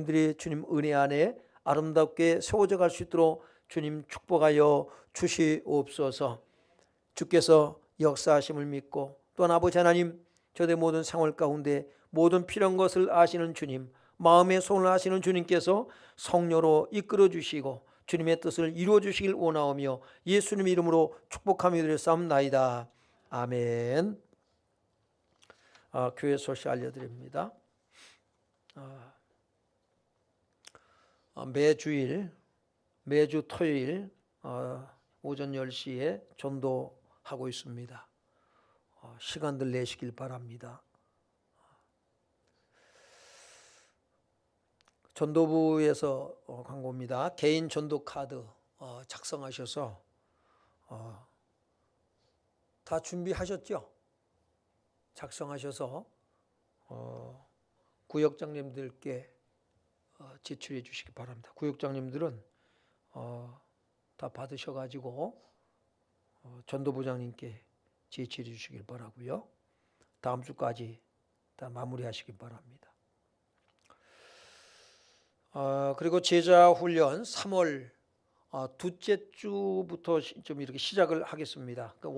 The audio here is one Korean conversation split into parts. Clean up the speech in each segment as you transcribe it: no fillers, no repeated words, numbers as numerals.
들이 주님 은혜 안에 아름답게 세워져 갈 수 있도록 주님 축복하여 주시옵소서. 주께서 역사하심을 믿고 또한 아버지 하나님, 저들의 모든 생활 가운데 모든 필요한 것을 아시는 주님, 마음의 손을 아시는 주님께서 성령으로 이끌어 주시고 주님의 뜻을 이루어 주시길 원하오며 예수님의 이름으로 축복하며 드렸사옵나이다. 아멘. 교회 소식 알려드립니다. 매주 토요일 오전 10시에 전도하고 있습니다. 시간들 내시길 바랍니다. 전도부에서 광고입니다. 개인 전도 카드 작성하셔서 다 준비하셨죠? 작성하셔서 구역장님들께 제출해 주시기 바랍니다. 구역장님들은 다 받으셔가지고 전도부장님께 제출해 주시길 바라고요. 다음 주까지 다 마무리하시기 바랍니다. 그리고 제자훈련 3월 둘째 주부터 좀 이렇게 시작을 하겠습니다. 그러니까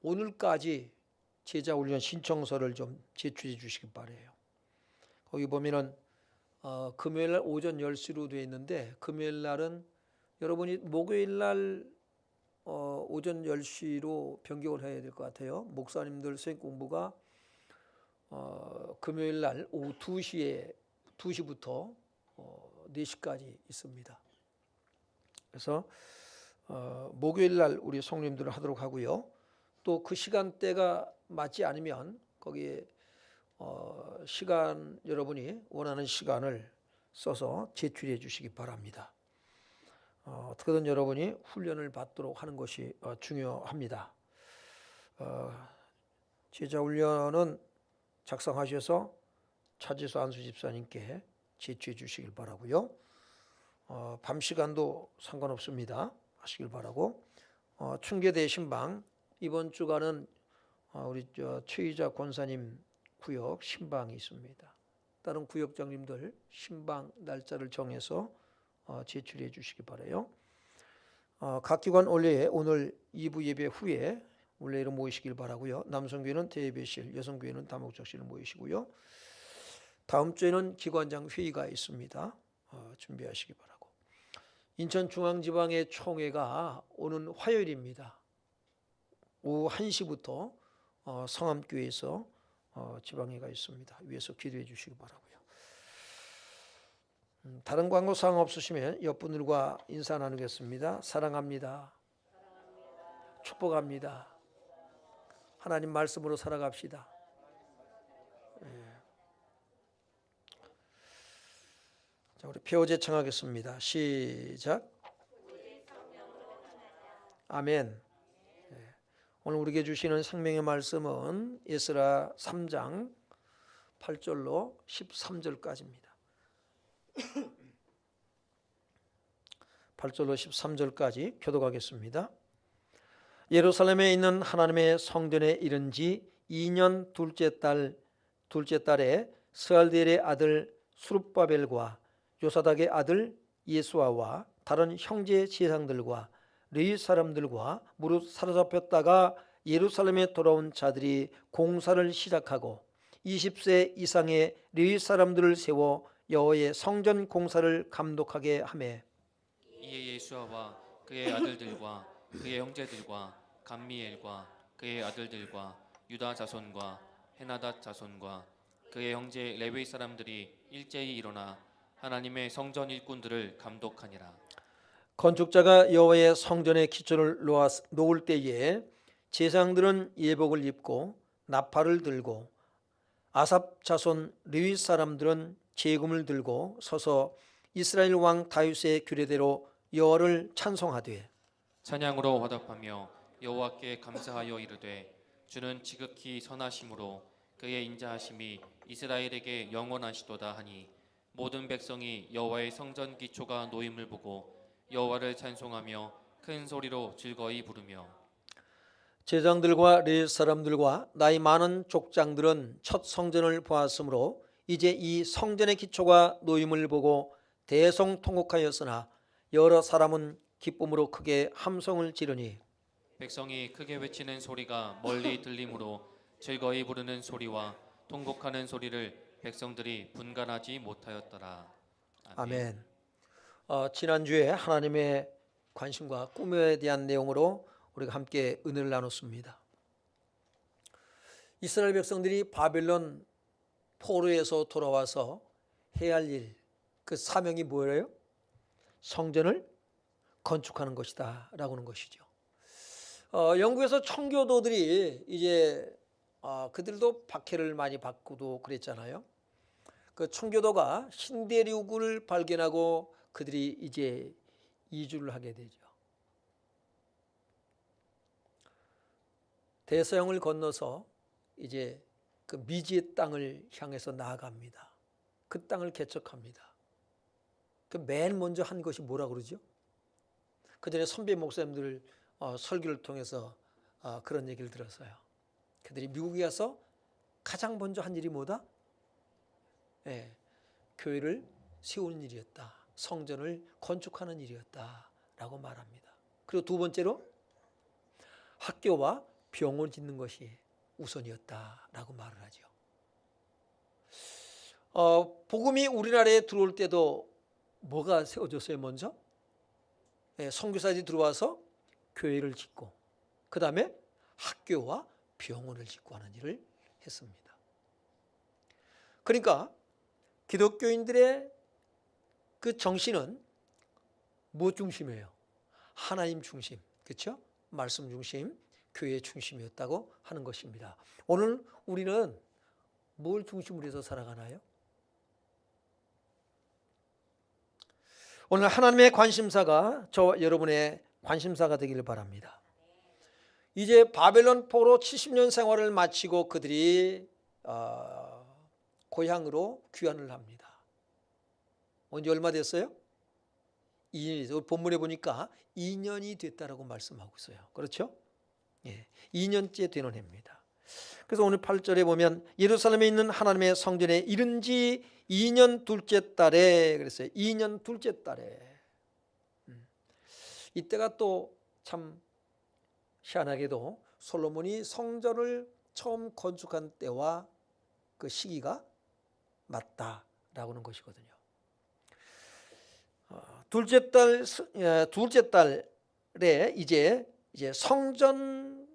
오늘까지 제자훈련 신청서를 좀 제출해 주시기 바래요. 거기 보면은 금요일 날 오전 10시로 되어 있는데, 금요일 날은 여러분이 목요일 날 오전 10시로 변경을 해야 될 것 같아요. 목사님들 수행 공부가 금요일 날 오후 2시부터 4시까지 있습니다. 그래서 목요일 날 우리 성님들을 하도록 하고요. 또 그 시간대가 맞지 않으면 거기에 시간, 여러분이 원하는 시간을 써서 제출해 주시기 바랍니다. 어떻게든 여러분이 훈련을 받도록 하는 것이 중요합니다. 제자훈련은 작성하셔서 차지수 안수 집사님께 제출해 주시길 바라고요. 밤 시간도 상관없습니다. 하시길 바라고. 충계대 신방 이번 주간은 우리 최희자 권사님 구역 신방이 있습니다. 다른 구역장님들 신방 날짜를 정해서 제출해 주시기 바라요. 각 기관 원래에 오늘 2부 예배 후에 원래로 모이시길 바라고요. 남성교회는 대예배실, 여성교회는 다목적실을 모이시고요. 다음 주에는 기관장 회의가 있습니다. 준비하시기 바라고. 인천중앙지방의 총회가 오는 화요일입니다. 오후 1시부터 성암교회에서 지방회가 있습니다. 위에서 기도해 주시기 바라고요. 다른 광고 사항 없으시면 옆분들과 인사 나누겠습니다. 사랑합니다. 축복합니다. 하나님 말씀으로 살아갑시다. 자, 우리 표제 청하겠습니다. 시작. 아멘. 오늘 우리에게 주시는 생명의 말씀은 에스라 3장 8절로 13절까지입니다. 8절로 13절까지 교독하겠습니다. 예루살렘에 있는 하나님의 성전에 이른 지 2년 둘째 달에 스알디엘의 아들 수룹바벨과 요사닥의 아들 예수아와 다른 형제 제사장들과 레위 사람들과 무릇 사로잡혔다가 예루살렘에 돌아온 자들이 공사를 시작하고 20세 이상의 레위 사람들을 세워 여호와의 성전 공사를 감독하게 하매, 이에 예수아와 그의 아들들과 그의 형제들과 감미엘과 그의 아들들과 유다 자손과 헤나닷 자손과 그의 형제 레위 사람들이 일제히 일어나 하나님의 성전 일꾼들을 감독하니라. 건축자가 여호와의 성전의 기초를 놓을 때에 제사장들은 예복을 입고 나팔을 들고 아삽 자손 레위 사람들은 제금을 들고 서서 이스라엘 왕 다윗의 규례대로 여호와를 찬송하되 찬양으로 화답하며 여호와께 감사하여 이르되 주는 지극히 선하심으로 그의 인자하심이 이스라엘에게 영원하시도다 하니 모든 백성이 여호와의 성전 기초가 놓임을 보고 여호와를 찬송하며 큰 소리로 즐거이 부르며 제장들과 레위 사람들과 나이 많은 족장들은 첫 성전을 보았으므로 이제 이 성전의 기초가 놓임을 보고 대성통곡하였으나 여러 사람은 기쁨으로 크게 함성을 지르니 백성이 크게 외치는 소리가 멀리 들리므로 즐거이 부르는 소리와 통곡하는 소리를 백성들이 분간하지 못하였더라. 아멘. 지난주에 하나님의 관심과 꿈에 대한 내용으로 우리가 함께 은혜를 나눴습니다. 이스라엘 백성들이 바벨론 포로에서 돌아와서 해야 할 일, 그 사명이 뭐예요? 성전을 건축하는 것이다 라고 하는 것이죠. 영국에서 청교도들이 이제 그들도 박해를 많이 받고도 그랬잖아요. 그 청교도가 신대륙을 발견하고 그들이 이제 이주를 하게 되죠. 대서양을 건너서 이제 그 미지의 땅을 향해서 나아갑니다. 그 땅을 개척합니다. 그 맨 먼저 한 것이 뭐라 그러죠? 그 전에 선배 목사님들 설교를 통해서 그런 얘기를 들었어요. 그들이 미국에 가서 가장 먼저 한 일이 뭐다? 교회를 세우는 일이었다. 성전을 건축하는 일이었다라고 말합니다. 그리고 두 번째로 학교와 병원을 짓는 것이 우선이었다라고 말을 하죠. 복음이 우리나라에 들어올 때도 뭐가 세워졌어요? 먼저 선교사들이 들어와서 교회를 짓고 그 다음에 학교와 병원을 짓고 하는 일을 했습니다. 그러니까 기독교인들의 그 정신은 무엇 중심이에요? 하나님 중심, 그렇죠? 말씀 중심, 교회 중심이었다고 하는 것입니다. 오늘 우리는 뭘 중심으로 해서 살아가나요? 오늘 하나님의 관심사가 저와 여러분의 관심사가 되기를 바랍니다. 이제 바벨론 포로 70년 생활을 마치고 그들이 고향으로 귀환을 합니다. 언제 얼마 됐어요? 2년이 본문에 보니까 2년이 됐다라고 말씀하고 있어요. 그렇죠? 2년째 되는 해입니다. 그래서 오늘 8절에 보면 예루살렘에 있는 하나님의 성전에 이른 지 2년 둘째 달에 그랬어요. 2년 둘째 달에. 이때가 또 참 희한하게도 솔로몬이 성전을 처음 건축한 때와 그 시기가 맞다라고 하는 것이거든요. 둘째 달에 이제 성전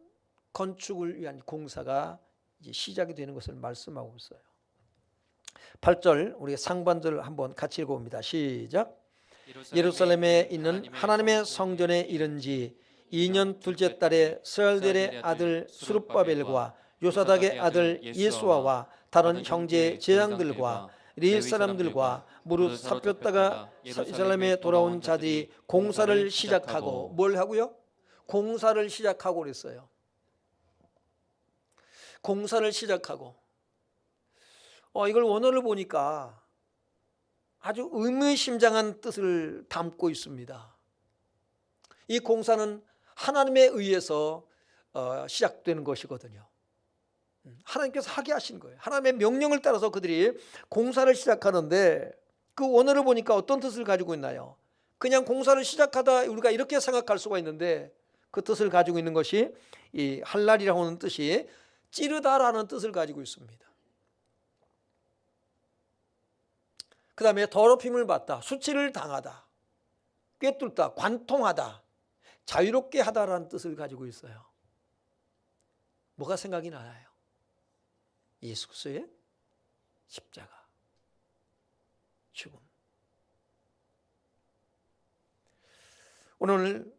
건축을 위한 공사가 이제 시작이 되는 것을 말씀하고 있어요. 8절 우리 상반절 한번 같이 읽어봅니다. 시작. 예루살렘에 있는 하나님의 성전에 이른 지 2년 둘째 달에 스알델의 아들 스룹바벨과 요사닥의 아들 예수아와 다른 형제 제장들과 레위 사람들과 무릇 삽혔다가 예루살렘에 돌아온 자들이 공사를 시작하고 뭘 하고요? 공사를 시작하고 그랬어요. 공사를 시작하고 이걸 원어를 보니까 아주 의미심장한 뜻을 담고 있습니다. 이 공사는 하나님에 의해서 시작되는 것이거든요. 하나님께서 하게 하신 거예요. 하나님의 명령을 따라서 그들이 공사를 시작하는데 그 원어를 보니까 어떤 뜻을 가지고 있나요? 그냥 공사를 시작하다 우리가 이렇게 생각할 수가 있는데 그 뜻을 가지고 있는 것이 이 할랄이라고 하는 뜻이 찌르다라는 뜻을 가지고 있습니다. 그 다음에 더럽힘을 받다, 수치를 당하다, 꿰뚫다, 관통하다, 자유롭게 하다라는 뜻을 가지고 있어요. 뭐가 생각이 나요? 예수 그리스도의 십자가, 죽음. 오늘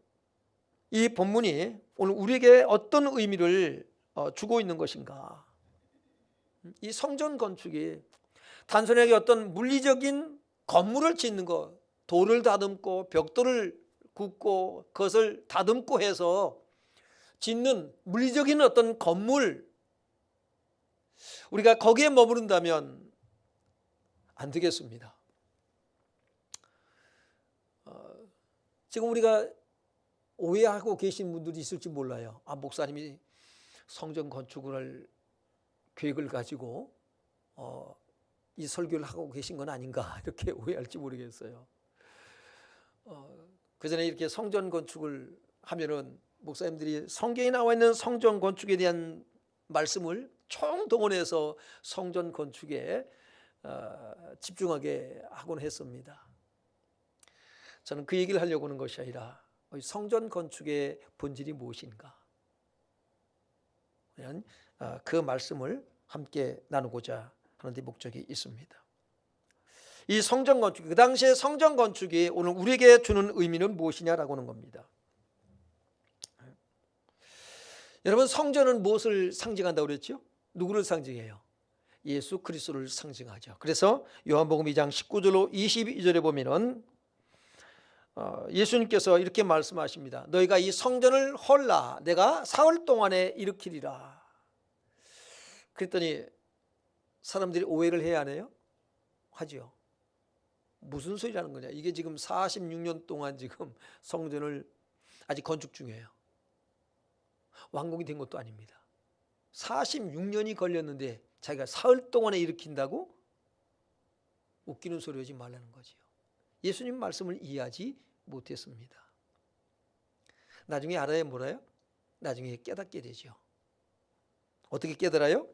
이 본문이 오늘 우리에게 어떤 의미를 주고 있는 것인가? 이 성전 건축이 단순하게 어떤 물리적인 건물을 짓는 것, 돌을 다듬고 벽돌을 굽고 그것을 다듬고 해서 짓는 물리적인 어떤 건물, 우리가 거기에 머무른다면 안 되겠습니다. 지금 우리가 오해하고 계신 분들이 있을지 몰라요. 목사님이 성전 건축을 할 계획을 가지고 이 설교를 하고 계신 건 아닌가 이렇게 오해할지 모르겠어요. 그 전에 이렇게 성전 건축을 하면은 목사님들이 성경에 나와 있는 성전 건축에 대한 말씀을 총동원해서 성전 건축에 집중하게 하곤 했습니다. 저는 그 얘기를 하려고 하는 것이 아니라 성전 건축의 본질이 무엇인가, 그 말씀을 함께 나누고자 하는 데 목적이 있습니다. 이 성전 건축, 그 당시에 성전 건축이 오늘 우리에게 주는 의미는 무엇이냐라고 하는 겁니다. 여러분, 성전은 무엇을 상징한다고 그랬죠? 누구를 상징해요? 예수 그리스도를 상징하죠. 그래서 요한복음 2장 19절로 22절에 보면은 예수님께서 이렇게 말씀하십니다. 너희가 이 성전을 헐라 내가 사흘 동안에 일으키리라. 그랬더니 사람들이 오해를 해야 하네요. 하죠. 무슨 소리라는 거냐? 이게 지금 46년 동안 지금 성전을 아직 건축 중이에요. 완공이 된 것도 아닙니다. 46년이 걸렸는데 자기가 사흘 동안에 일으킨다고? 웃기는 소리 하지 말라는 거지요. 예수님 말씀을 이해하지 못했습니다. 나중에 알아야 뭐라요? 나중에 깨닫게 되죠. 어떻게 깨달아요?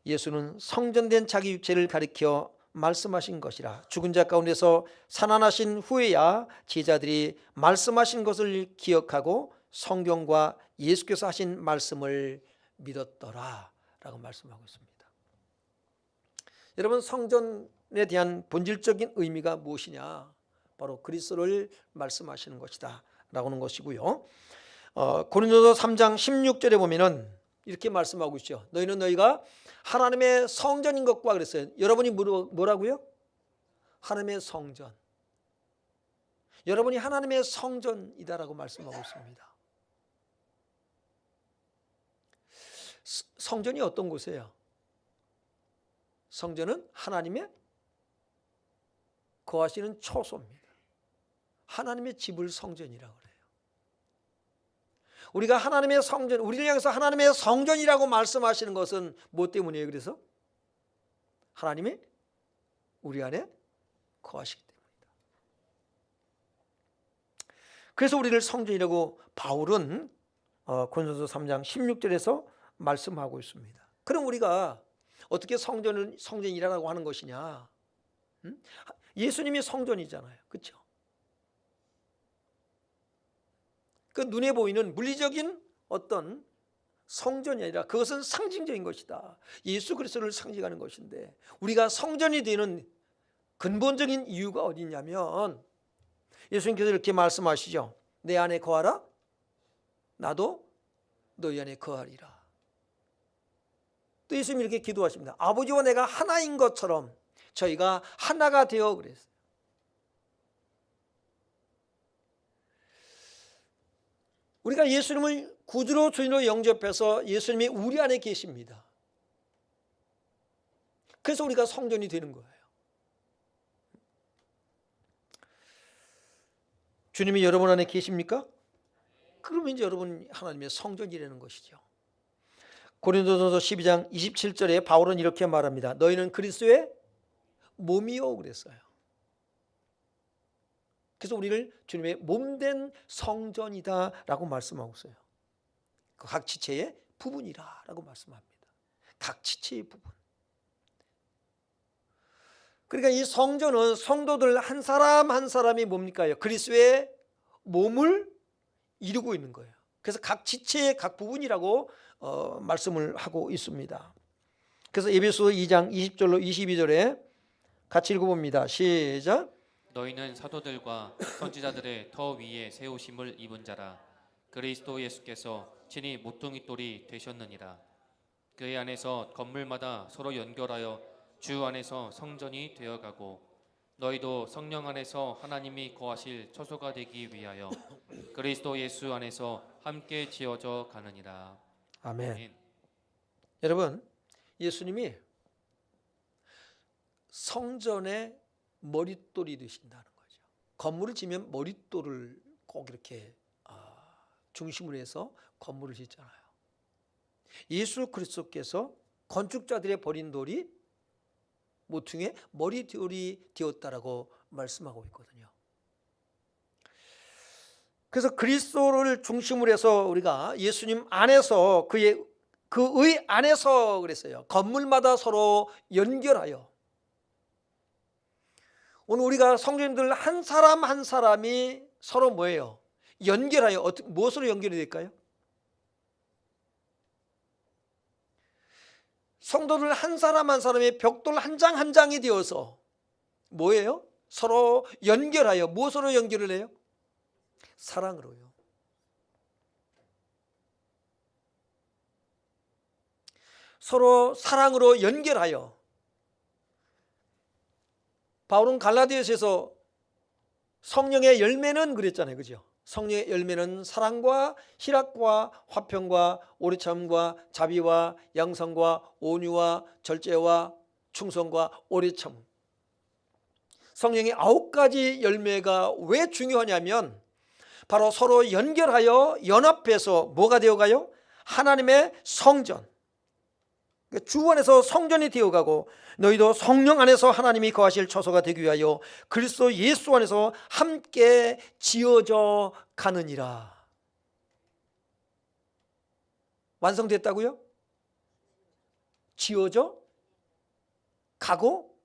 예수는 성전된 자기 육체를 가리켜 말씀하신 것이라. 죽은 자 가운데서 살아나신 후에야 제자들이 말씀하신 것을 기억하고 성경과 예수께서 하신 말씀을 믿었더라 라고 말씀하고 있습니다. 여러분, 성전에 대한 본질적인 의미가 무엇이냐? 바로 그리스도를 말씀하시는 것이다 라고 하는 것이고요. 고린도서 3장 16절에 보면은 이렇게 말씀하고 있죠. 너희는 너희가 하나님의 성전인 것과 그랬어요. 여러분이 뭐라고요? 하나님의 성전. 여러분이 하나님의 성전이다라고 말씀하고 있습니다. 성전이 어떤 곳이에요? 성전은 하나님의 거하시는 처소입니다. 하나님의 집을 성전이라고 그래요. 우리가 하나님의 성전, 우리를 향해서 하나님의 성전이라고 말씀하시는 것은 무엇 때문이에요? 그래서 하나님이 우리 안에 거하시기 때문이다. 그래서 우리를 성전이라고 바울은 고린도서 3장 16절에서 말씀하고 있습니다. 그럼 우리가 어떻게 성전을 성전이라고 하는 것이냐? 예수님이 성전이잖아요. 그렇죠? 그 눈에 보이는 물리적인 어떤 성전이 아니라 그것은 상징적인 것이다. 예수 그리스도를 상징하는 것인데, 우리가 성전이 되는 근본적인 이유가 어디 있냐면 예수님께서 이렇게 말씀하시죠. 내 안에 거하라 나도 너희 안에 거하리라. 또 예수님이 이렇게 기도하십니다. 아버지와 내가 하나인 것처럼 저희가 하나가 되어 그랬어요. 우리가 예수님을 구주로 주인으로 영접해서 예수님이 우리 안에 계십니다. 그래서 우리가 성전이 되는 거예요. 주님이 여러분 안에 계십니까? 그러면 이제 여러분 하나님의 성전이라는 것이죠. 고린도전서 12장 27절에 바울은 이렇게 말합니다. 너희는 그리스도의 몸이요 그랬어요. 그래서 우리를 주님의 몸된 성전이다라고 말씀하고 있어요. 각 지체의 부분이라고 말씀합니다. 각 지체의 부분. 그러니까 이 성전은 성도들 한 사람 한 사람이 뭡니까? 그리스도의 몸을 이루고 있는 거예요. 그래서 각 지체의 각 부분이라고 말씀을 하고 있습니다. 그래서 에베소서 2장 20절로 22절에 같이 읽어봅니다. 시작. 너희는 사도들과 선지자들의 더 위에 세우심을 입은 자라. 그리스도 예수께서 친히 모퉁이 돌이 되셨느니라. 그의 안에서 건물마다 서로 연결하여 주 안에서 성전이 되어가고 너희도 성령 안에서 하나님이 거하실 처소가 되기 위하여 그리스도 예수 안에서 함께 지어져 가느니라. 아멘. 아멘. 여러분, 예수님이 성전의 머릿돌이 되신다는 거죠. 건물을 지면 머릿돌을 꼭 이렇게 중심으로 해서 건물을 짓잖아요. 예수 그리스도께서 건축자들의 버린 돌이 모퉁이의 머리돌이 되었다라고 말씀하고 있거든요. 그래서 그리스도를 중심으로 해서 우리가 예수님 안에서 그의 안에서 그랬어요. 건물마다 서로 연결하여. 오늘 우리가 성도님들 한 사람 한 사람이 서로 뭐예요? 연결하여. 무엇으로 연결이 될까요? 성도들 한 사람 한 사람의 벽돌 한 장 한 장이 되어서 뭐예요? 서로 연결하여. 무엇으로 연결을 해요? 사랑으로요. 서로 사랑으로 연결하여. 바울은 갈라디아서에서 성령의 열매는 그랬잖아요. 그죠? 성령의 열매는 사랑과 희락과 화평과 오래 참음과 자비와 양성과 온유와 절제와 충성과 오래 참음. 성령의 9가지 열매가 왜 중요하냐면 바로 서로 연결하여 연합해서 뭐가 되어가요? 하나님의 성전. 주 안에서 성전이 되어가고 너희도 성령 안에서 하나님이 거하실 처소가 되기 위하여 그리스도 예수 안에서 함께 지어져 가느니라. 완성됐다고요? 지어져 가고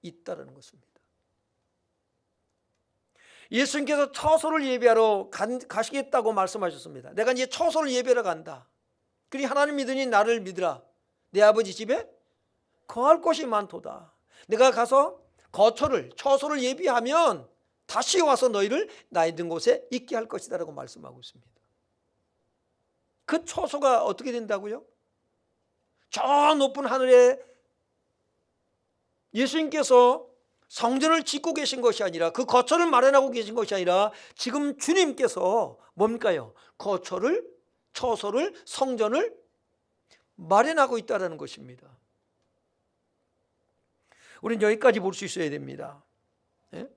있다는 것입니다. 예수님께서 처소를 예배하러 가시겠다고 말씀하셨습니다. 내가 이제 처소를 예배하러 간다. 그리 하나님 믿으니 나를 믿으라. 내 아버지 집에 거할 곳이 많도다. 내가 가서 처소를 예비하면 다시 와서 너희를 나 있는 곳에 있게 할 것이다 라고 말씀하고 있습니다. 그 처소가 어떻게 된다고요? 저 높은 하늘에 예수님께서 성전을 짓고 계신 것이 아니라 그 거처를 마련하고 계신 것이 아니라 지금 주님께서 뭡니까요? 처소를 성전을 마련하고 있다는 것입니다. 우리는 여기까지 볼 수 있어야 됩니다. 예?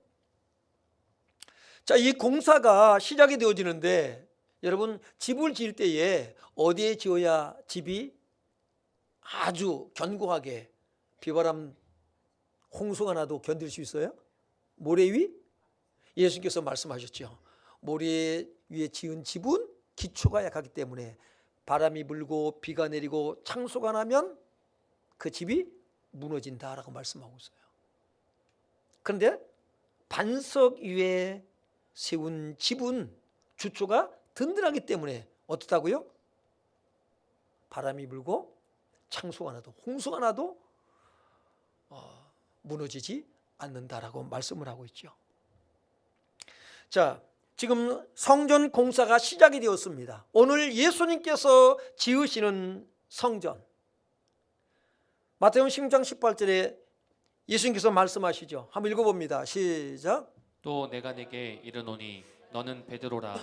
자, 이 공사가 시작이 되어지는데 여러분 집을 지을 때에 어디에 지어야 집이 아주 견고하게 비바람 홍수가 나도 견딜 수 있어요? 모래 위? 예수님께서 말씀하셨죠. 모래 위에 지은 집은 기초가 약하기 때문에 바람이 불고 비가 내리고 창수가 나면 그 집이 무너진다라고 말씀하고 있어요. 그런데 반석 위에 세운 집은 주초가 든든하기 때문에 어떻다고요? 바람이 불고 창수가 나도 홍수가 나도 무너지지 않는다라고 말씀을 하고 있죠. 자, 지금 성전 공사가 시작이 되었습니다. 오늘 예수님께서 지으시는 성전, 마태복음 16장 18절에 예수님께서 말씀하시죠. 한번 읽어봅니다. 시작. 또 내가 네게 이르노니 너는 베드로라.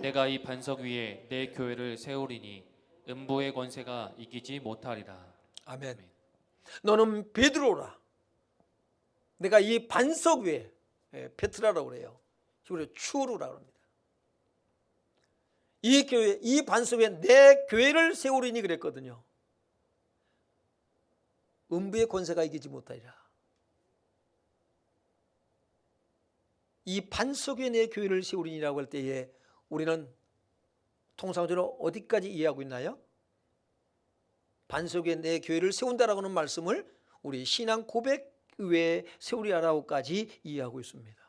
내가 이 반석 위에 내 교회를 세우리니 음부의 권세가 이기지 못하리라. 아멘. 너는 베드로라. 내가 이 반석 위에, 페트라라고 그래요. 그리고 추루라고 합니다. 이 교회, 이 반석 위에 내 교회를 세우리니 그랬거든요. 음부의 권세가 이기지 못하리라. 이 반석 위에 내 교회를 세우리니라고 할 때에 우리는 통상적으로 어디까지 이해하고 있나요? 반석 위에 내 교회를 세운다라고 하는 말씀을 우리 신앙 고백 위에 세우리라고까지 이해하고 있습니다.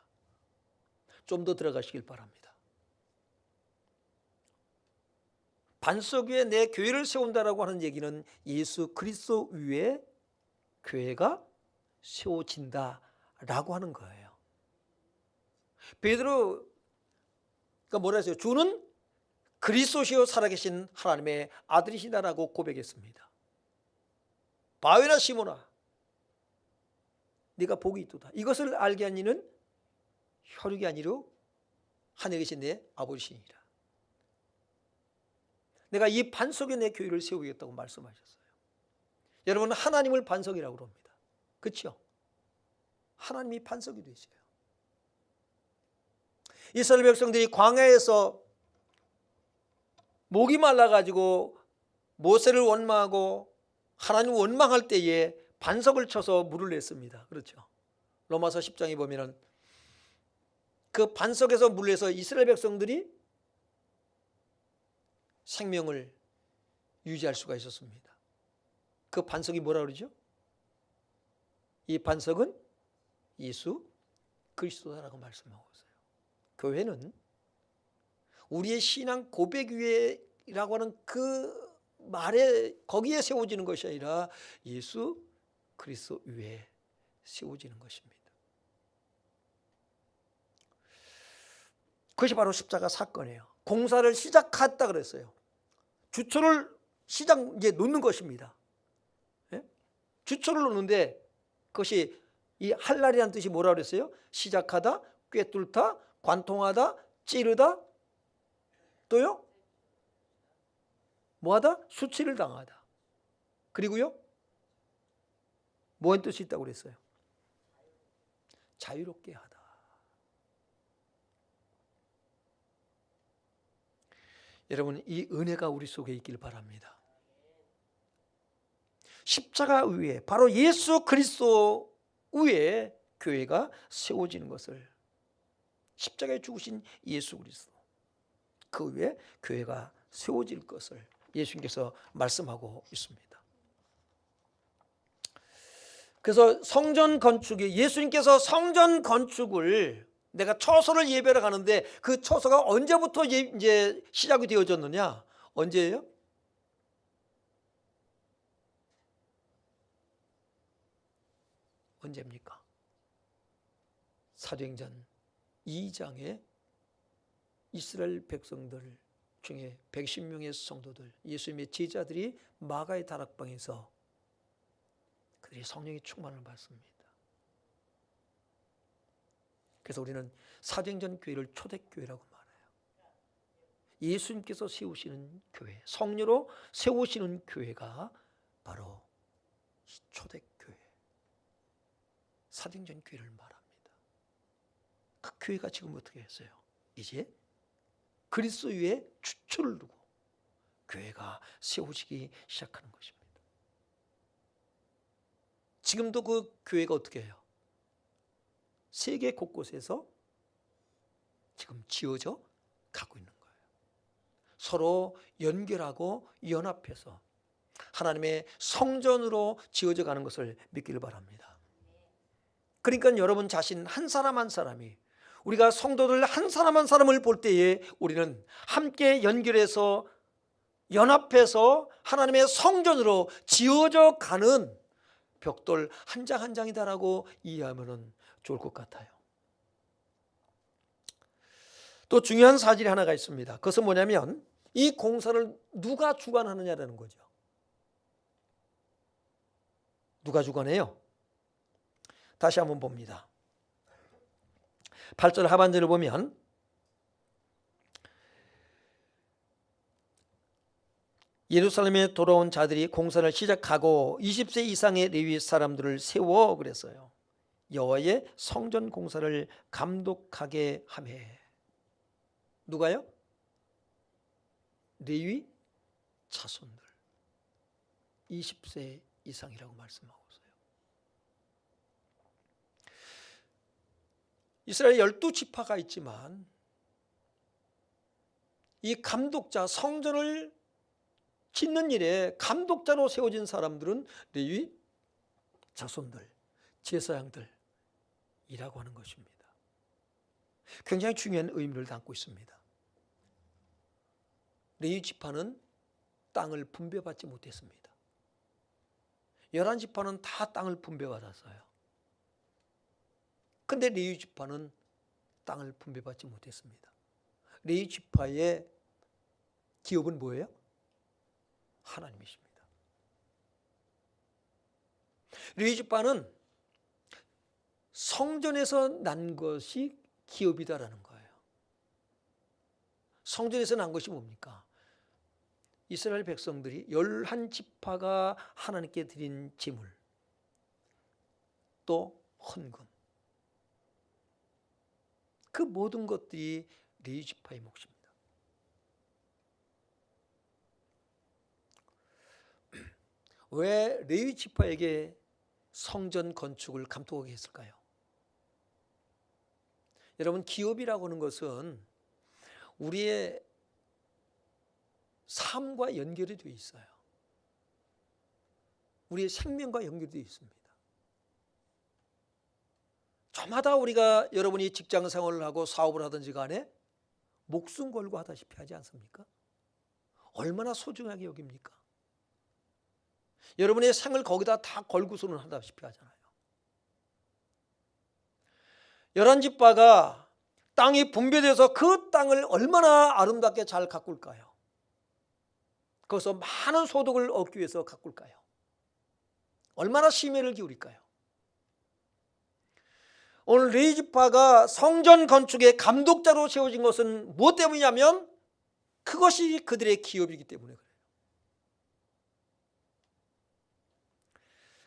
좀 더 들어가시길 바랍니다. 반석 위에 내 교회를 세운다라고 하는 얘기는 예수 그리스도 위에 교회가 세워진다라고 하는 거예요. 베드로가 뭐라 했어요? 주는 그리스도시요 살아계신 하나님의 아들이시다라고 고백했습니다. 바위나 시몬아, 네가 복이 있도다. 이것을 알게 한 이는 혈육이 아니로 하늘에 계신 내 아버지시니라. 내가 이 반석에 내 교회를 세우겠다고 말씀하셨어요. 여러분, 하나님을 반석이라고 합니다. 그렇죠? 하나님이 반석이 되셔요. 이스라엘 백성들이 광야에서 목이 말라가지고 모세를 원망하고 하나님 원망할 때에 반석을 쳐서 물을 냈습니다. 그렇죠. 로마서 10장에 보면은 그 반석에서 물을 내서 이스라엘 백성들이 생명을 유지할 수가 있었습니다. 그 반석이 뭐라 그러죠? 이 반석은 예수 그리스도다라고 말씀하고 있어요. 교회는 우리의 신앙 고백 위에라고 하는 그 말에 거기에 세워지는 것이 아니라 예수 그리스도 위에 세워지는 것입니다. 그것이 바로 십자가 사건이에요. 공사를 시작했다 그랬어요. 주초를 이제 놓는 것입니다. 예? 주초를 놓는데 그것이 이 할날이라는 뜻이 뭐라 그랬어요? 시작하다, 꿰뚫다, 관통하다, 찌르다, 또요? 뭐하다? 수치를 당하다. 그리고요? 뭐한 뜻이 있다고 그랬어요? 자유롭게 하다. 여러분, 이 은혜가 우리 속에 있길 바랍니다. 십자가 위에 바로 예수 그리스도 위에 교회가 세워지는 것을, 십자가에 죽으신 예수 그리스도 그 위에 교회가 세워질 것을 예수님께서 말씀하고 있습니다. 그래서 성전 건축이, 예수님께서 성전 건축을, 내가 처소를 예배를 가는데 그 처소가 언제부터 이제 시작이 되어졌느냐? 언제예요? 언제입니까? 사도행전 2장에 이스라엘 백성들 중에 110명의 성도들, 예수님의 제자들이 마가의 다락방에서 그들이 성령의 충만을 받습니다. 그래서 우리는 사도행전 교회를 초대교회라고 말해요. 예수님께서 세우시는 교회, 성령으로 세우시는 교회가 바로 초대교회, 사도행전 교회를 말합니다. 그 교회가 지금 어떻게 했어요? 이제 그리스도 위에 주초를 두고 교회가 세워지기 시작하는 것입니다. 지금도 그 교회가 어떻게 해요? 세계 곳곳에서 지금 지어져 가고 있는 거예요. 서로 연결하고 연합해서 하나님의 성전으로 지어져 가는 것을 믿기를 바랍니다. 그러니까 여러분 자신 한 사람 한 사람이, 우리가 성도들 한 사람 한 사람을 볼 때에 우리는 함께 연결해서 연합해서 하나님의 성전으로 지어져 가는 벽돌 한 장 한 장이다라고 이해하면 좋을 것 같아요. 또 중요한 사실이 하나가 있습니다. 그것은 뭐냐면 이 공사를 누가 주관하느냐라는 거죠. 누가 주관해요? 다시 한번 봅니다. 8절 하반절을 보면 예루살렘에 돌아온 자들이 공사를 시작하고 20세 이상의 레위 사람들을 세워 그랬어요. 여호와의 성전 공사를 감독하게 하매. 누가요? 레위 자손들 20세 이상이라고 말씀하고 있어요. 이스라엘 12지파가 있지만 이 감독자, 성전을 짓는 일에 감독자로 세워진 사람들은 레위 자손들, 제사장들이라고 하는 것입니다. 굉장히 중요한 의미를 담고 있습니다. 레위 지파는 땅을 분배받지 못했습니다. 11지파는 다 땅을 분배받았어요. 근데 레위 지파는 땅을 분배받지 못했습니다. 레위 지파의 기업은 뭐예요? 하나님이십니다. 레위 지파는 성전에서 난 것이 기업이다라는 거예요. 성전에서 난 것이 뭡니까? 이스라엘 백성들이 11지파가 하나님께 드린 제물, 또 헌금, 그 모든 것들이 레위 지파의 몫입니다. 왜 레위 지파에게 성전 건축을 감독하게 했을까요? 여러분, 기업이라고 하는 것은 우리의 삶과 연결이 되어 있어요. 우리의 생명과 연결되어 있습니다. 저마다 우리가 여러분이 직장 생활을 하고 사업을 하든지 간에 목숨 걸고 하다시피 하지 않습니까? 얼마나 소중하게 여깁니까? 여러분의 생을 거기다 다 걸고서는 하다시피 하잖아요. 11지파가 땅이 분배돼서 그 땅을 얼마나 아름답게 잘 가꿀까요? 거기서 많은 소득을 얻기 위해서 가꿀까요? 얼마나 심혈을 기울일까요? 오늘 레위 지파가 성전 건축의 감독자로 세워진 것은 무엇 때문이냐면 그것이 그들의 기업이기 때문에 그래요.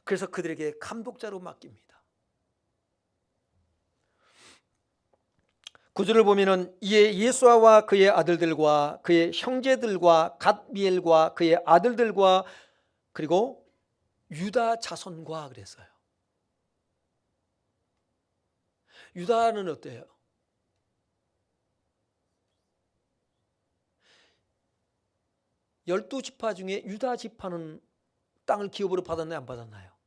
그래서 그들에게 감독자로 맡깁니다. 9절을 보면은 이에 예수아와 그의 아들들과 그의 형제들과 갓미엘과 그의 아들들과 그리고 유다 자손과 그랬어요. 유다는 어때요? 열두 지파 중에 유다 지파는 땅을 기업으로 받았나요? 안 받았나요?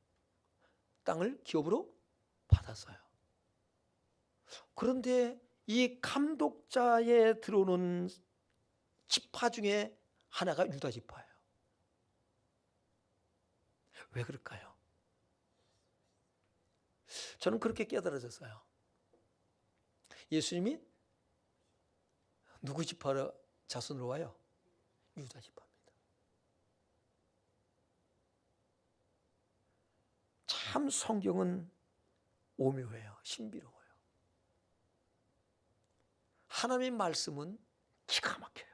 땅을 기업으로 받았어요. 그런데 이 감독자에 들어오는 지파 중에 하나가 유다 지파예요. 왜 그럴까요? 저는 그렇게 깨달아졌어요. 예수님이 누구 지파 자손으로 와요? 유다 지파입니다. 참 성경은 오묘해요. 신비로워요. 하나님의 말씀은 기가 막혀요.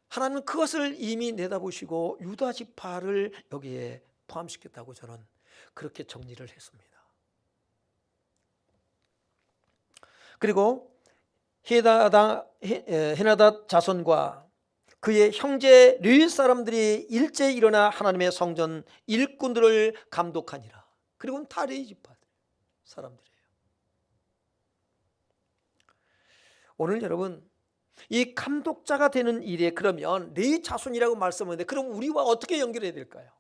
하나님은 그것을 이미 내다보시고 유다 지파를 여기에 포함시켰다고 저는 그렇게 정리를 했습니다. 그리고 헤나닷 자손과 그의 형제 르위 사람들이 일제히 일어나 하나님의 성전 일꾼들을 감독하니라. 그리고는 다 레위 지파 사람들이에요. 오늘 여러분, 이 감독자가 되는 일에 그러면 레위 자손이라고 말씀하는데 그럼 우리와 어떻게 연결해야 될까요?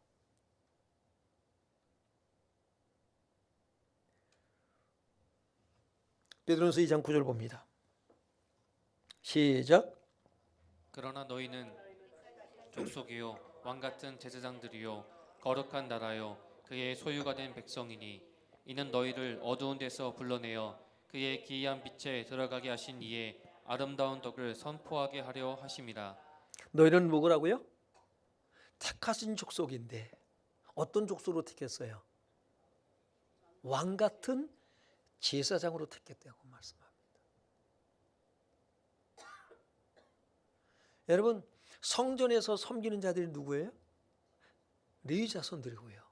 베드로전서 2장 9절 봅니다. 시작. 그러나 너희는 족속이요 왕 같은 제사장들이요 거룩한 나라요 그의 소유가 된 백성이니 이는 너희를 어두운 데서 불러내어 그의 기이한 빛에 들어가게 하신 이의 아름다운 덕을 선포하게 하려 하심이라. 너희는 뭐라고요? 택하신 족속인데 어떤 족속으로 택했어요? 왕 같은 제사장으로 택했다고 말씀합니다. 여러분, 성전에서 섬기는 자들이 누구예요? 레위 자손들이고요.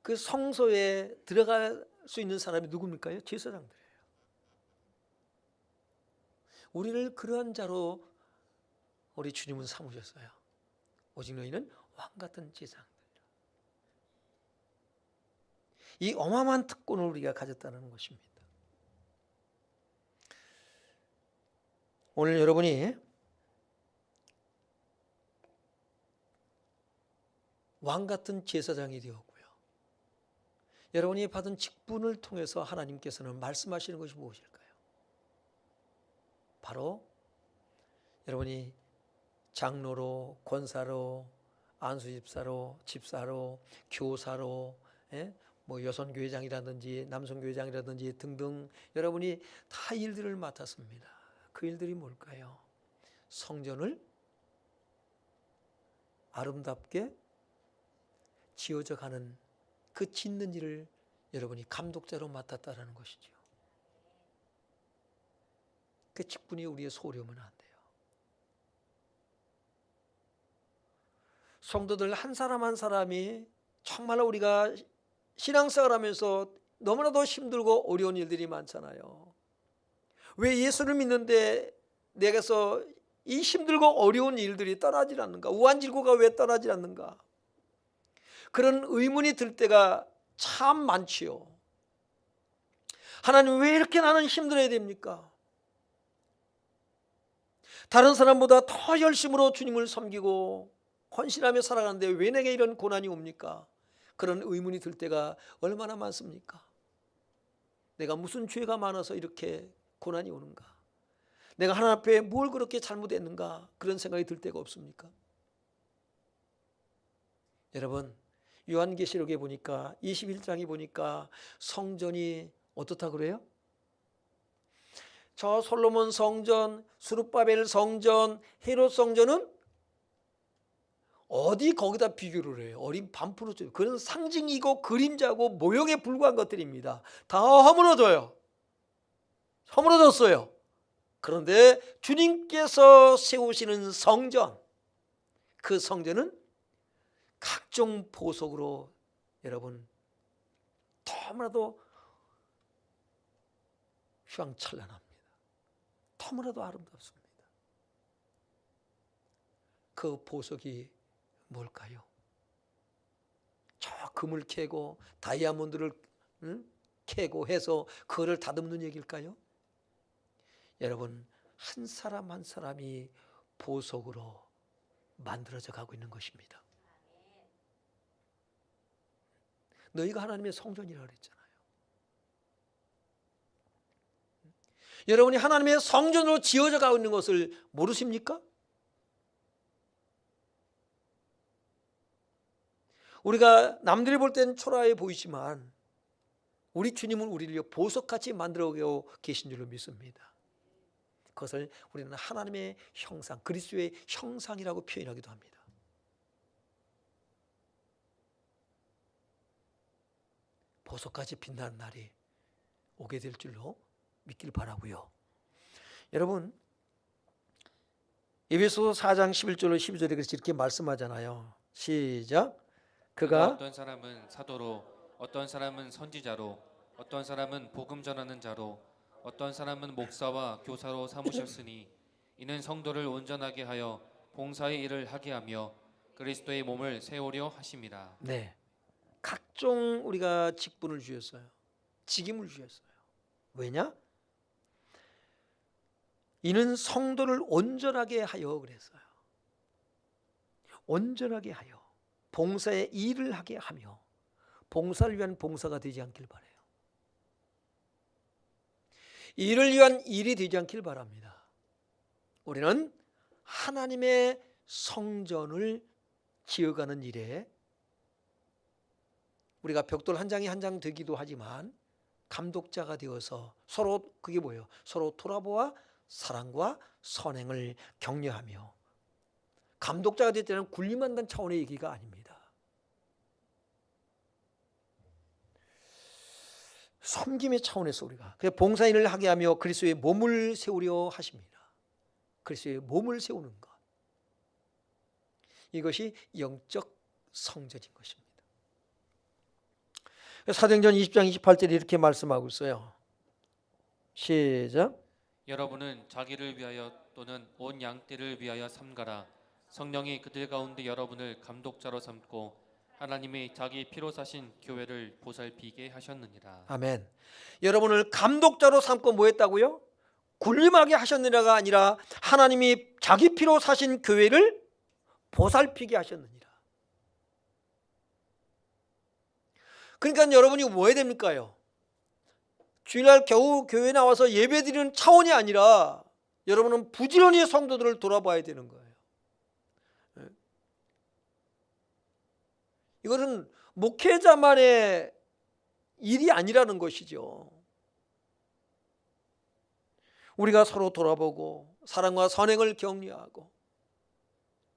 그 성소에 들어갈 수 있는 사람이 누굽니까? 제사장들이에요. 우리를 그러한 자로 우리 주님은 삼으셨어요. 오직 너희는 왕 같은 제사장들. 이 어마어마한 특권을 우리가 가졌다는 것입니다. 오늘 여러분이 왕 같은 제사장이 되었고요. 여러분이 받은 직분을 통해서 하나님께서는 말씀하시는 것이 무엇일까요? 바로 여러분이 장로로, 권사로, 안수집사로, 집사로, 교사로, 뭐 여성교회장이라든지 남성교회장이라든지 등등 여러분이 다 일들을 맡았습니다. 그 일들이 뭘까요? 성전을 아름답게 지어져 가는 그 짓는 일을 여러분이 감독자로 맡았다라는 것이죠. 그 직분이 우리의 소홀하면 안 돼요. 성도들 한 사람 한 사람이 정말로 우리가 신앙생활하면서 너무나도 힘들고 어려운 일들이 많잖아요. 왜 예수를 믿는데 내게서 이 힘들고 어려운 일들이 떠나질 않는가? 우한질고가 왜 떠나질 않는가? 그런 의문이 들 때가 참 많지요. 하나님, 왜 이렇게 나는 힘들어야 됩니까? 다른 사람보다 더 열심으로 주님을 섬기고 헌신하며 살아가는데 왜 내게 이런 고난이 옵니까? 그런 의문이 들 때가 얼마나 많습니까? 내가 무슨 죄가 많아서 이렇게 고난이 오는가? 내가 하나님 앞에 뭘 그렇게 잘못했는가? 그런 생각이 들 때가 없습니까? 여러분, 요한계시록에 보니까 21장에 보니까 성전이 어떻다 그래요? 저 솔로몬 성전, 수룹바벨 성전, 헤롯 성전은 어디 거기다 비교를 해요? 어린 반프로 줘요. 그런 상징이고 그림자고 모형에 불과한 것들입니다. 다 허물어져요. 허물어졌어요. 그런데 주님께서 세우시는 성전, 그 성전은 각종 보석으로 여러분 너무나도 휘황찬란합니다. 너무나도 아름답습니다. 그 보석이 뭘까요? 저 금을 캐고 다이아몬드를 캐고 해서 그거를 다듬는 얘기일까요? 여러분, 한 사람 한 사람이 보석으로 만들어져 가고 있는 것입니다. 너희가 하나님의 성전이라고 그랬잖아요. 여러분이 하나님의 성전으로 지어져 가고 있는 것을 모르십니까? 우리가 남들이 볼 때는 초라해 보이지만 우리 주님은 우리를 보석같이 만들어 계신 줄로 믿습니다. 그것을 우리는 하나님의 형상, 그리스도의 형상이라고 표현하기도 합니다. 보석같이 빛나는 날이 오게 될 줄로 믿길 바라고요. 여러분, 에베소서 4장 11절로 12절에 이렇게 말씀하잖아요. 시작. 그가 어떤 사람은 사도로, 어떤 사람은 선지자로, 어떤 사람은 복음 전하는 자로, 어떤 사람은 목사와 교사로 삼으셨으니 이는 성도를 온전하게 하여 봉사의 일을 하게 하며 그리스도의 몸을 세우려 하심이라. 네, 각종 우리가 직분을 주셨어요. 직임을 주셨어요. 왜냐? 이는 성도를 온전하게 하여 그랬어요. 온전하게 하여 봉사의 일을 하게 하며 봉사를 위한 봉사가 되지 않길 바라요. 일을 위한 일이 되지 않길 바랍니다. 우리는 하나님의 성전을 지어가는 일에 우리가 벽돌 한 장이 한 장 되기도 하지만 감독자가 되어서 서로 그게 뭐예요? 서로 돌아보아 사랑과 선행을 격려하며 감독자가 될 때는 군림한다는 차원의 얘기가 아닙니다. 섬김의 차원에서 우리가 봉사일을 하게 하며 그리스도의 몸을 세우려 하십니다. 그리스도의 몸을 세우는 것, 이것이 영적 성전인 것입니다. 사도행전 20장 28절에 이렇게 말씀하고 있어요. 시작. 여러분은 자기를 위하여 또는 온 양떼를 위하여 삼가라. 성령이 그들 가운데 여러분을 감독자로 삼고 하나님이 자기 피로 사신 교회를 보살피게 하셨느니라. 아멘. 여러분을 감독자로 삼고 뭐 했다고요? 군림하게 하셨느냐가 아니라 하나님이 자기 피로 사신 교회를 보살피게 하셨느니라. 그러니까 여러분이 뭐 해야 됩니까요? 주일날 겨우 교회 나와서 예배드리는 차원이 아니라 여러분은 부지런히 성도들을 돌아봐야 되는 거예요. 이거는 목회자만의 일이 아니라는 것이죠. 우리가 서로 돌아보고 사랑과 선행을 격려하고,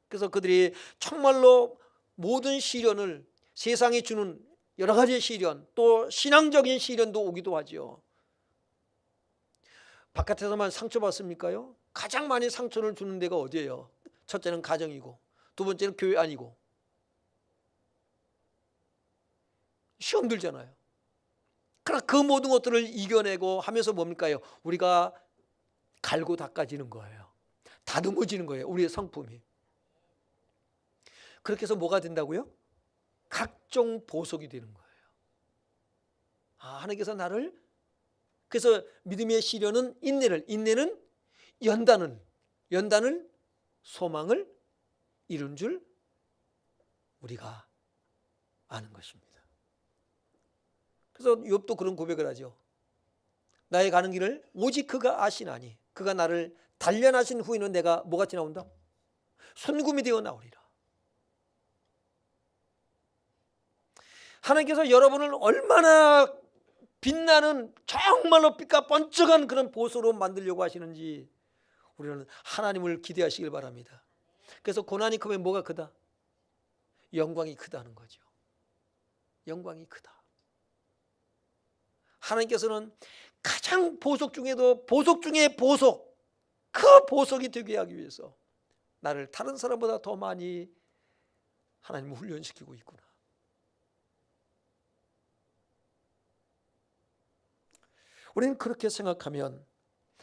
그래서 그들이 정말로 모든 시련을, 세상이 주는 여러 가지 시련, 또 신앙적인 시련도 오기도 하죠. 바깥에서만 상처받습니까요? 가장 많이 상처를 주는 데가 어디예요? 첫째는 가정이고 두 번째는 교회 아니고. 시험 들잖아요. 그러나 그 모든 것들을 이겨내고 하면서 뭡니까요? 우리가 갈고 닦아지는 거예요. 다듬어지는 거예요. 우리의 성품이. 그렇게 해서 뭐가 된다고요? 각종 보석이 되는 거예요. 하나님께서 나를, 그래서 믿음의 시련은 인내를, 인내는 연단을 소망을 이룬 줄 우리가 아는 것입니다. 그래서 욥도 그런 고백을 하죠. 나의 가는 길을 오직 그가 아시나니 그가 나를 단련하신 후에는 내가 뭐같이 나온다? 순금이 되어 나오리라. 하나님께서 여러분을 얼마나 빛나는 정말로 빛과 번쩍한 그런 보석으로 만들려고 하시는지 우리는 하나님을 기대하시길 바랍니다. 그래서 고난이 크면 뭐가 크다? 영광이 크다는 거죠. 영광이 크다. 하나님께서는 가장 보석 중에도 보석 중에 보석, 그 보석이 되게 하기 위해서 나를 다른 사람보다 더 많이 하나님을 훈련시키고 있구나. 우리는 그렇게 생각하면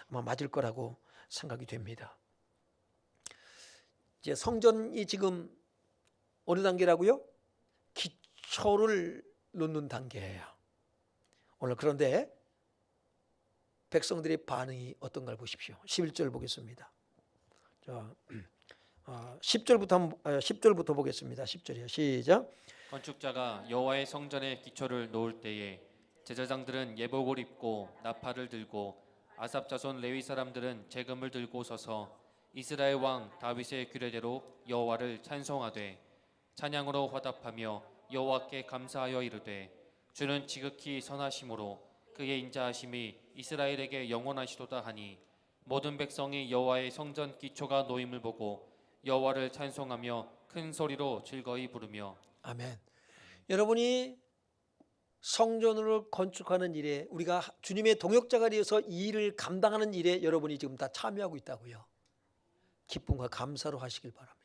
아마 맞을 거라고 생각이 됩니다. 이제 성전이 지금 어느 단계라고요? 기초를 놓는 단계예요. 오늘 그런데 백성들의 반응이 어떤가 보십시오. 11절 보겠습니다. 10절부터 보겠습니다. 10절이요. 시작. 건축자가 여호와의 성전의 기초를 놓을 때에 제사장들은 예복을 입고 나팔을 들고 아삽 자손 레위 사람들은 재금을 들고 서서 이스라엘 왕 다윗의 규례대로 여호와를 찬송하되 찬양으로 화답하며 여호와께 감사하여 이르되 주는 지극히 선하심으로 그의 인자하심이 이스라엘에게 영원하시도다 하니 모든 백성이 여호와의 성전 기초가 놓임을 보고 여호와를 찬송하며 큰 소리로 즐거이 부르며. 아멘. 여러분이 성전을 건축하는 일에, 우리가 주님의 동역자가 되어서 이 일을 감당하는 일에 여러분이 지금 다 참여하고 있다고요. 기쁨과 감사로 하시길 바랍니다.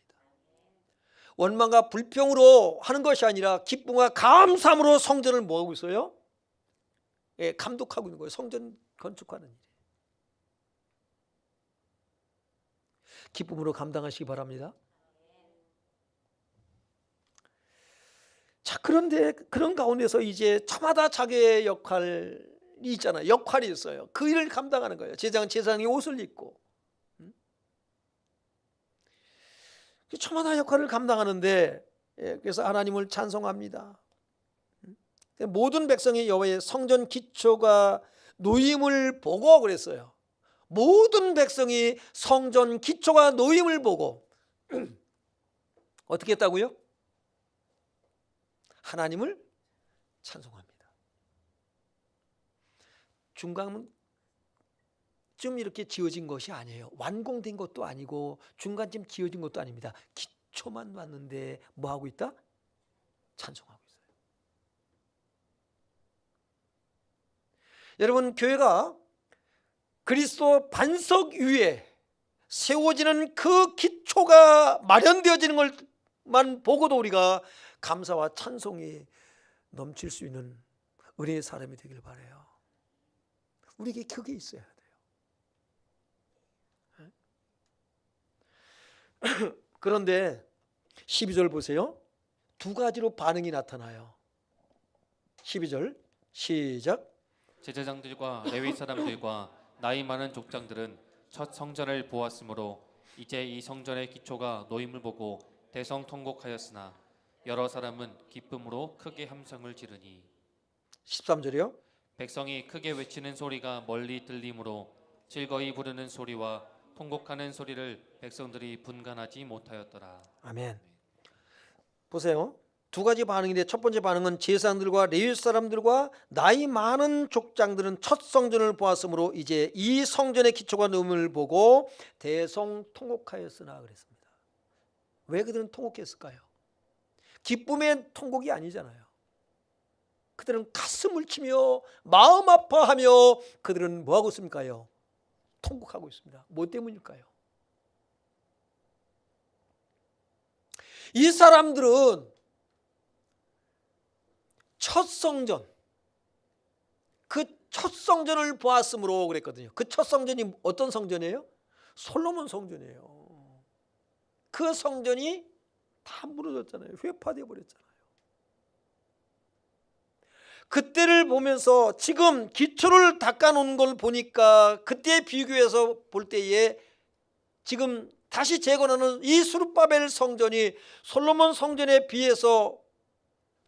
원망과 불평으로 하는 것이 아니라 기쁨과 감사함으로 성전을 뭐하고 있어요? 감독하고 있는 거예요. 성전 건축하는 일에 기쁨으로 감당하시기 바랍니다. 자, 그런데 그런 가운데서 이제 저마다 자기의 역할이 있잖아요. 역할이 있어요. 그 일을 감당하는 거예요. 제사장이 옷을 입고 저마다 역할을 감당하는데, 그래서 하나님을 찬송합니다. 모든 백성이 여호와의 성전 기초가 놓임을 보고 그랬어요. 모든 백성이 성전 기초가 놓임을 보고 어떻게 했다고요? 하나님을 찬송합니다. 중간쯤 이렇게 지어진 것이 아니에요. 완공된 것도 아니고 중간쯤 지어진 것도 아닙니다. 기초만 놨는데 뭐 하고 있다? 찬송하고 있어요. 여러분, 교회가 그리스도 반석 위에 세워지는 그 기초가 마련되어지는 것만 보고도 우리가 감사와 찬송이 넘칠 수 있는 은혜의 사람이 되길 바라요. 우리에게 그게 있어야 돼요. 그런데 12절 보세요. 두 가지로 반응이 나타나요. 12절 시작. 제사장들과 레위 사람들과 나이 많은 족장들은 첫 성전을 보았으므로 이제 이 성전의 기초가 놓임을 보고 대성통곡하였으나 여러 사람은 기쁨으로 크게 함성을 지르니. 13절이요. 백성이 크게 외치는 소리가 멀리 들리므로 즐거이 부르는 소리와 통곡하는 소리를 백성들이 분간하지 못하였더라. 아멘. 보세요. 두 가지 반응인데, 첫 번째 반응은 제사장들과 레위 사람들과 나이 많은 족장들은 첫 성전을 보았으므로 이제 이 성전의 기초가 놓임을 보고 대성통곡하였으나 그랬습니다. 왜 그들은 통곡했을까요? 기쁨의 통곡이 아니잖아요. 그들은 가슴을 치며 마음 아파하며 그들은 뭐하고 있습니까요? 통곡하고 있습니다. 뭐 때문일까요? 이 사람들은 첫 성전, 그 첫 성전을 보았으므로 그랬거든요. 그 첫 성전이 어떤 성전이에요? 솔로몬 성전이에요. 그 성전이 다 무너졌잖아요. 회파되어 버렸잖아요. 그때를 보면서 지금 기초를 닦아놓은 걸 보니까 그때 비교해서 볼 때에 지금 다시 재건하는 이 스룹바벨 성전이 솔로몬 성전에 비해서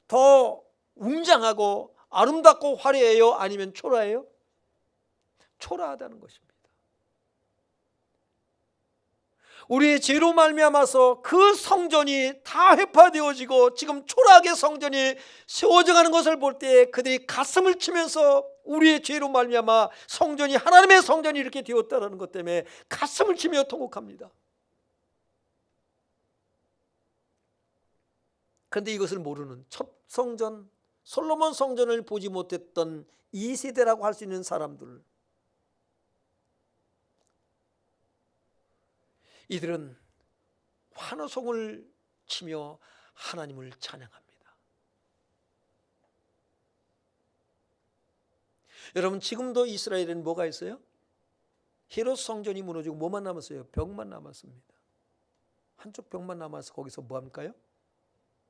더 웅장하고 아름답고 화려해요? 아니면 초라해요? 초라하다는 것입니다. 우리의 죄로 말미암아서 그 성전이 다 회파되어지고 지금 초라하게 성전이 세워져 가는 것을 볼 때 그들이 가슴을 치면서 우리의 죄로 말미암아 성전이 하나님의 성전이 이렇게 되었다는 것 때문에 가슴을 치며 통곡합니다. 그런데 이것을 모르는 첫 성전 솔로몬 성전을 보지 못했던 2세대라고 할 수 있는 사람들, 이들은 환호성을 치며 하나님을 찬양합니다. 여러분, 지금도 이스라엘에는 뭐가 있어요? 헤롯 성전이 무너지고 뭐만 남았어요? 벽만 남았습니다. 한쪽 벽만 남아서 거기서 뭐 합니까요?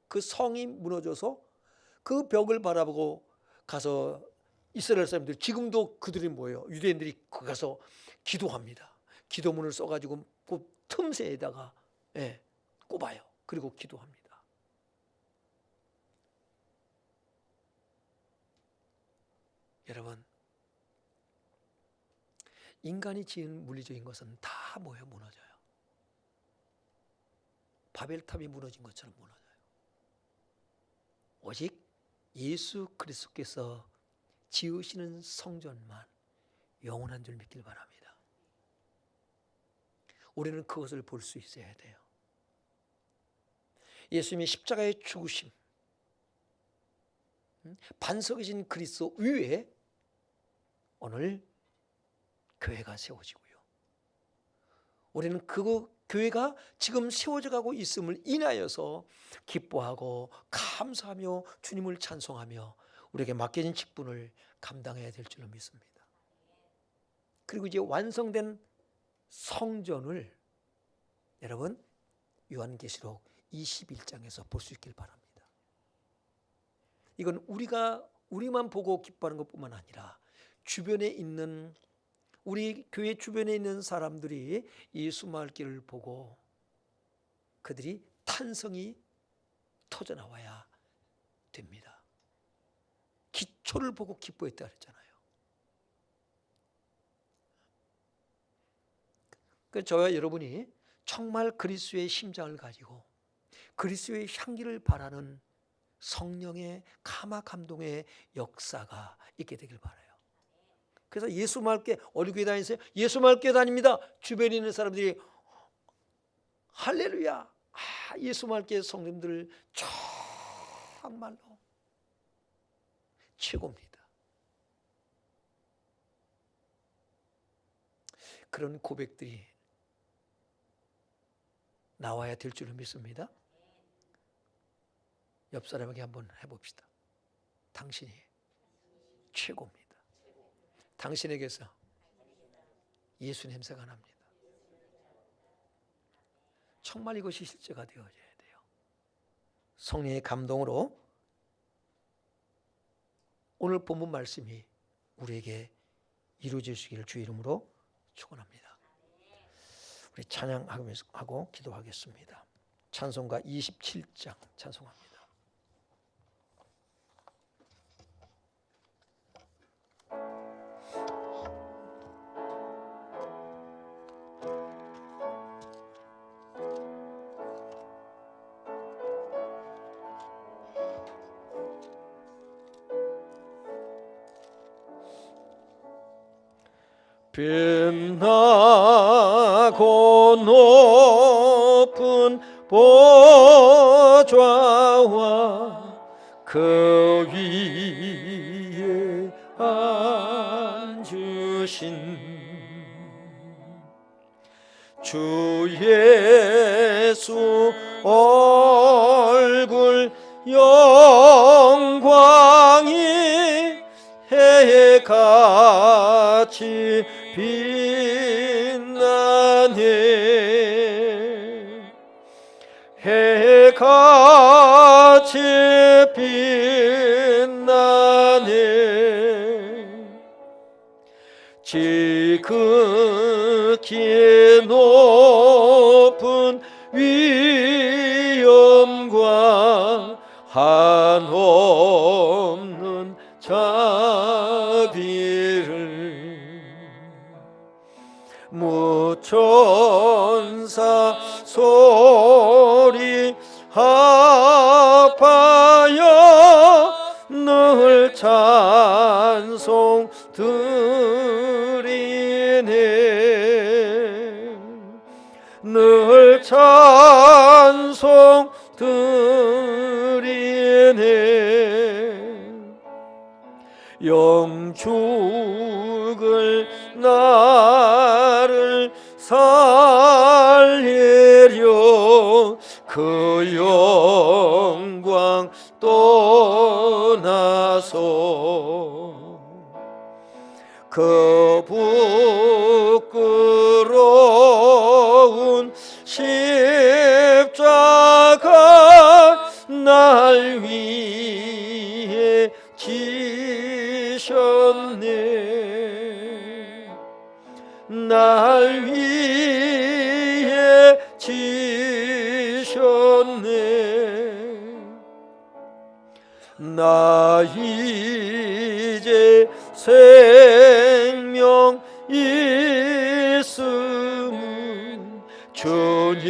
그 성이 무너져서 그 벽을 바라보고 가서 이스라엘 사람들, 지금도 그들이 뭐예요? 유대인들이 거기 가서 기도합니다. 기도문을 써가지고 그 틈새에다가 꼽아요. 그리고 기도합니다. 여러분, 인간이 지은 물리적인 것은 다 뭐예요? 무너져요. 바벨탑이 무너진 것처럼 무너져요. 오직 예수 그리스도께서 지으시는 성전만 영원한 줄 믿길 바랍니다. 우리는 그것을 볼 수 있어야 돼요. 예수님의 십자가의 죽으심, 반석이신 그리스도 위에 오늘 교회가 세워지고요. 우리는 그 교회가 지금 세워져 가고 있음을 인하여서 기뻐하고 감사하며 주님을 찬송하며 우리에게 맡겨진 직분을 감당해야 될 줄로 믿습니다. 그리고 이제 완성된 성전을 여러분 요한계시록 21장에서 볼 수 있길 바랍니다. 이건 우리만 보고 기뻐하는 것뿐만 아니라 주변에 있는 우리 교회 주변에 있는 사람들이 이 수마을길을 보고 그들이 탄성이 터져 나와야 됩니다. 기초를 보고 기뻐했다 그랬잖아요. 저와 여러분이 정말 그리스도의 심장을 가지고 그리스도의 향기를 바라는 성령의 감화 감동의 역사가 있게 되길 바라요. 그래서 예수 말께 어린교회 다니세요? 예수 말께 다닙니다. 주변에 있는 사람들이 할렐루야, 예수 말께 성도님들 정말로 최고입니다. 그런 고백들이 나와야 될 줄로 믿습니다. 옆 사람에게 한번 해봅시다. 당신이 최고입니다. 당신에게서 예수 냄새가 납니다. 정말 이것이 실제가 되어져야 돼요. 성령의 감동으로 오늘 본문 말씀이 우리에게 이루어지시기를 주 이름으로 축원합니다. 우리 찬양하고 기도하겠습니다. 찬송가 27장 찬송합니다. 빛나고 높은 보좌와 그 위에 앉으신 주 예수 얼굴 영광이 해같이 빛나네. 빛같이 빛나네. 지극히 높은 위엄과 한없는 자비를 무천사 소리 합하여 늘 찬송 드리네. 늘 찬송 드리네. 영죽을 나를 살리려 그 영광 떠나서 그 부끄러운 십자가 날 위해 지셨네. 날 위해 지셨네. 나 이제 생명 있음 주님의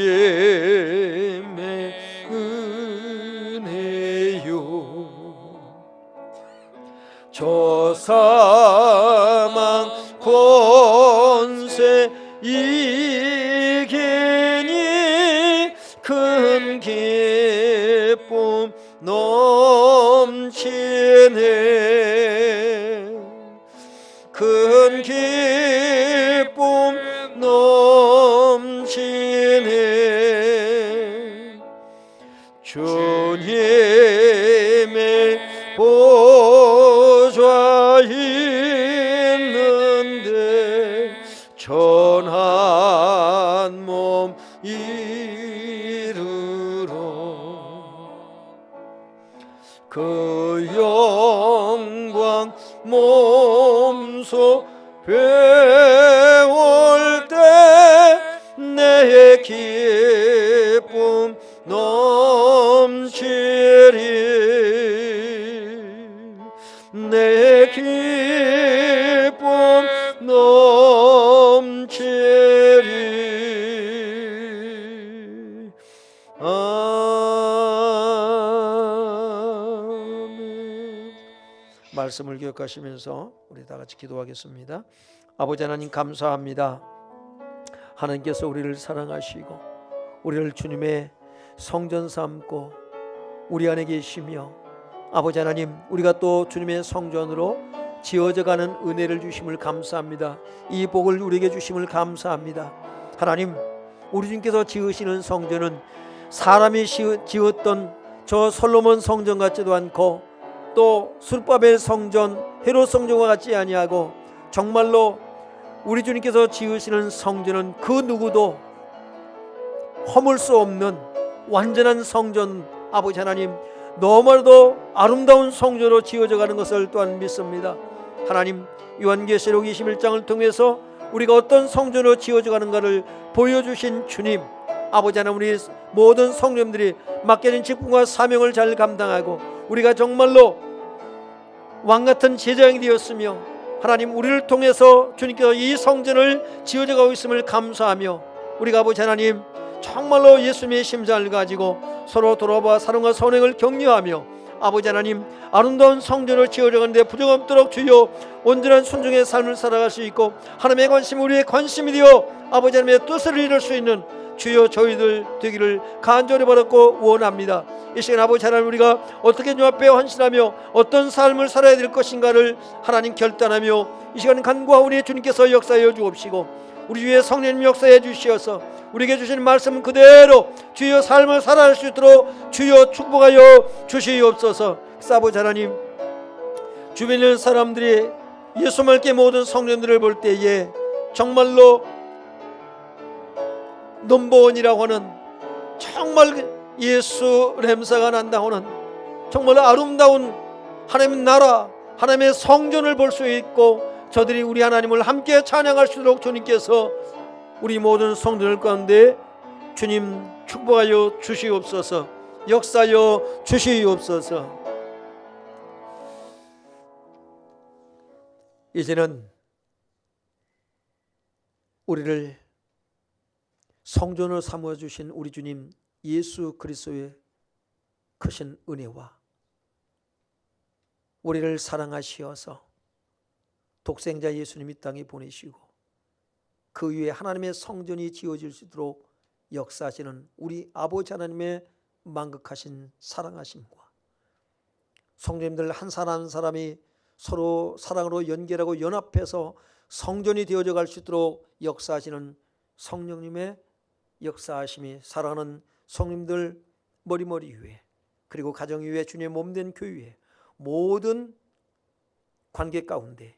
은혜요. 저 사망 권세 이기니 큰 기쁨 넘치네. 큰 기쁨 넘치네. 주님의 보좌 있는데 전한 몸 이르러 그 영광 몸소 배울 때 내 기쁨 넘치리. 내 기쁨 넘치리. 아멘. 말씀을 기억하시면서 우리 다 같이 기도하겠습니다. 아버지 하나님 감사합니다. 하나님께서 우리를 사랑하시고 우리를 주님의 성전 삼고 우리 안에 계시며 아버지 하나님 우리가 또 주님의 성전으로 지어져가는 은혜를 주심을 감사합니다. 이 복을 우리에게 주심을 감사합니다. 하나님 우리 주님께서 지으시는 성전은 사람이 지었던 저 솔로몬 성전 같지도 않고 또 술바벨 성전 헤롯 성전과 같지 아니하고 정말로 우리 주님께서 지으시는 성전은 그 누구도 허물 수 없는 완전한 성전, 아버지 하나님 너무나도 아름다운 성전으로 지어져 가는 것을 또한 믿습니다. 하나님 요한계시록 21장을 통해서 우리가 어떤 성전으로 지어져 가는가를 보여주신 주님, 아버지 하나님 우리 모든 성도님들이 맡겨진 직분과 사명을 잘 감당하고 우리가 정말로 왕같은 제자형이 되었으며 하나님 우리를 통해서 주님께서 이 성전을 지어져 가고 있음을 감사하며 우리가 아버지 하나님 정말로 예수님의 심장을 가지고 서로 돌아봐 사랑과 선행을 격려하며 아버지 하나님 아름다운 성전을 지어져 가는데 부정없도록 주여 온전한 순종의 삶을 살아갈 수 있고 하나님의 관심이 우리의 관심이 되어 아버지 하나님의 뜻을 이룰 수 있는 주여 저희들 되기를 간절히 바랐고 원합니다. 이 시간 아버지 하나님 우리가 어떻게 주 앞에 헌신하며 어떤 삶을 살아야 될 것인가를 하나님 결단하며 이 시간 간구하오니 주님께서 역사하여 주옵시고 우리 주의 성령님 역사해 주시어서 우리에게 주신 말씀 그대로 주여 삶을 살아갈 수 있도록 주여 축복하여 주시옵소서. 아버지 하나님 주변에 있는 사람들이 예수 믿게 모든 성령들을 볼 때에 정말로 넘버원이라고 하는 정말 예수 냄새가 난다고 하는 정말 아름다운 하나님의 나라, 하나님의 성전을 볼 수 있고 저들이 우리 하나님을 함께 찬양할 수 있도록 주님께서 우리 모든 성도들 가운데 주님 축복하여 주시옵소서. 역사하여 주시옵소서. 이제는 우리를 성전을 삼아 주신 우리 주님 예수 그리스도의 크신 은혜와 우리를 사랑하시어서 독생자 예수님이 땅에 보내시고 그 위에 하나님의 성전이 지어질 수 있도록 역사하시는 우리 아버지 하나님의 만극하신 사랑하심과 성도님들 한 사람 한 사람이 서로 사랑으로 연결하고 연합해서 성전이 되어져 갈 수 있도록 역사하시는 성령님의 역사하심이 사랑하는 성님들 머리머리 위에 그리고 가정 위에 주님의 몸된 교회 모든 관계 가운데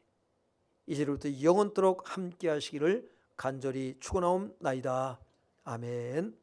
이제부터 영원토록 함께 하시기를 간절히 축원하옵나이다. 아멘.